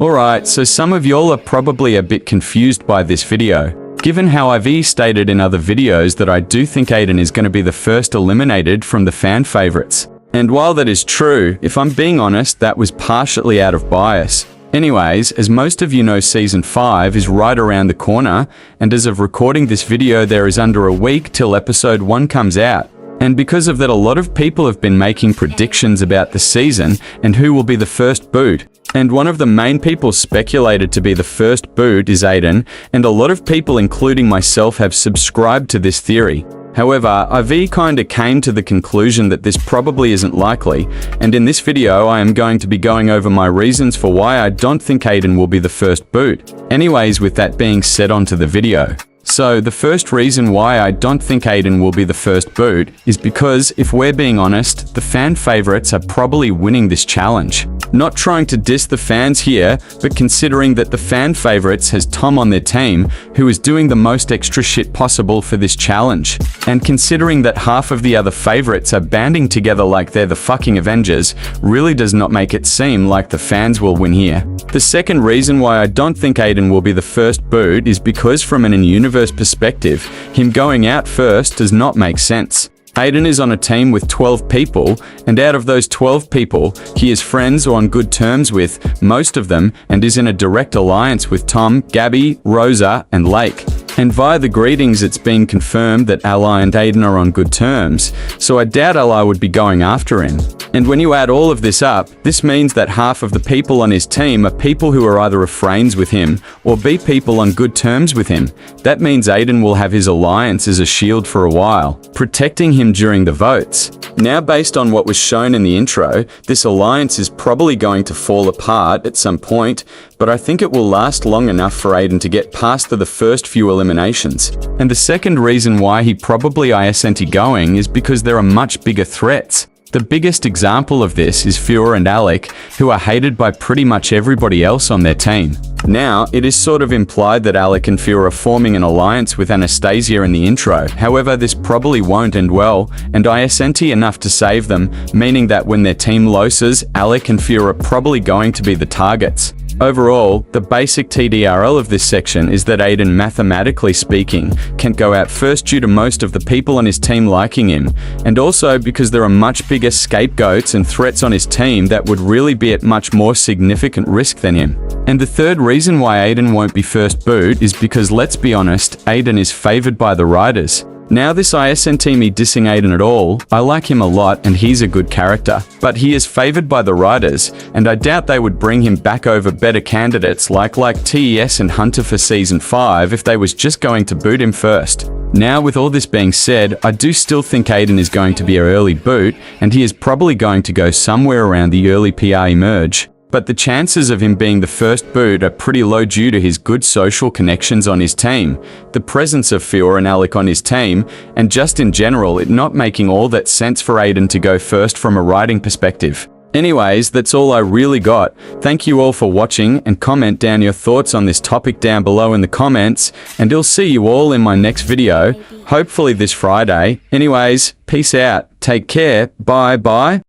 Alright, so some of y'all are probably a bit confused by this video, given how I've stated in other videos that I do think Aiden is going to be the first eliminated from the fan favorites. And while that is true, if I'm being honest, that was partially out of bias. Anyways, as most of you know, Season 5 is right around the corner, and as of recording this video there is under a week till Episode 1 comes out. And because of that, a lot of people have been making predictions about the season and who will be the first boot. And one of the main people speculated to be the first boot is Aiden, and a lot of people, including myself, have subscribed to this theory. However, I've kinda came to the conclusion that this probably isn't likely, and in this video I am going to be going over my reasons for why I don't think Aiden will be the first boot. Anyways, with that being said, onto the video. So, the first reason why I don't think Aiden will be the first boot is because, if we're being honest, the fan favorites are probably winning this challenge. Not trying to diss the fans here, but considering that the fan favorites has Tom on their team, who is doing the most extra shit possible for this challenge. And considering that half of the other favorites are banding together like they're the fucking Avengers, really does not make it seem like the fans will win here. The second reason why I don't think Aiden will be the first boot is because from an in-universe perspective, him going out first does not make sense. Aiden is on a team with 12 people, and out of those 12 people, he is friends or on good terms with most of them, and is in a direct alliance with Tom, Gabby, Rosa, and Lake. And via the greetings it's been confirmed that Ally and Aiden are on good terms, so I doubt Ally would be going after him. And when you add all of this up, this means that half of the people on his team are people who are either friends with him, or be people on good terms with him. That means Aiden will have his alliance as a shield for a while, protecting him during the votes. Now, based on what was shown in the intro, this alliance is probably going to fall apart at some point, but I think it will last long enough for Aiden to get past the first few eliminations. And the second reason why he probably isn't going is because there are much bigger threats. The biggest example of this is Fiora and Alec, who are hated by pretty much everybody else on their team. Now, it is sort of implied that Alec and Fiora are forming an alliance with Anastasia in the intro. However, this probably won't end well, and isn't enough to save them, meaning that when their team loses, Alec and Fiora are probably going to be the targets. Overall, the basic TDRL of this section is that Aiden, mathematically speaking, can go out first due to most of the people on his team liking him, and also because there are much bigger scapegoats and threats on his team that would really be at much more significant risk than him. And the third reason why Aiden won't be first boot is because, let's be honest, Aiden is favored by the writers. Now, this isn't me dissing Aiden at all. I like him a lot and he's a good character. But he is favored by the writers, and I doubt they would bring him back over better candidates like TES and Hunter for Season 5 if they was just going to boot him first. Now, with all this being said, I do still think Aiden is going to be an early boot, and he is probably going to go somewhere around the early PR emerge. But the chances of him being the first boot are pretty low due to his good social connections on his team, the presence of Fiora and Alec on his team, and just in general it not making all that sense for Aiden to go first from a writing perspective. Anyways, that's all I really got. Thank you all for watching, and comment down your thoughts on this topic down below in the comments, and I'll see you all in my next video, hopefully this Friday. Anyways, peace out, take care, bye bye.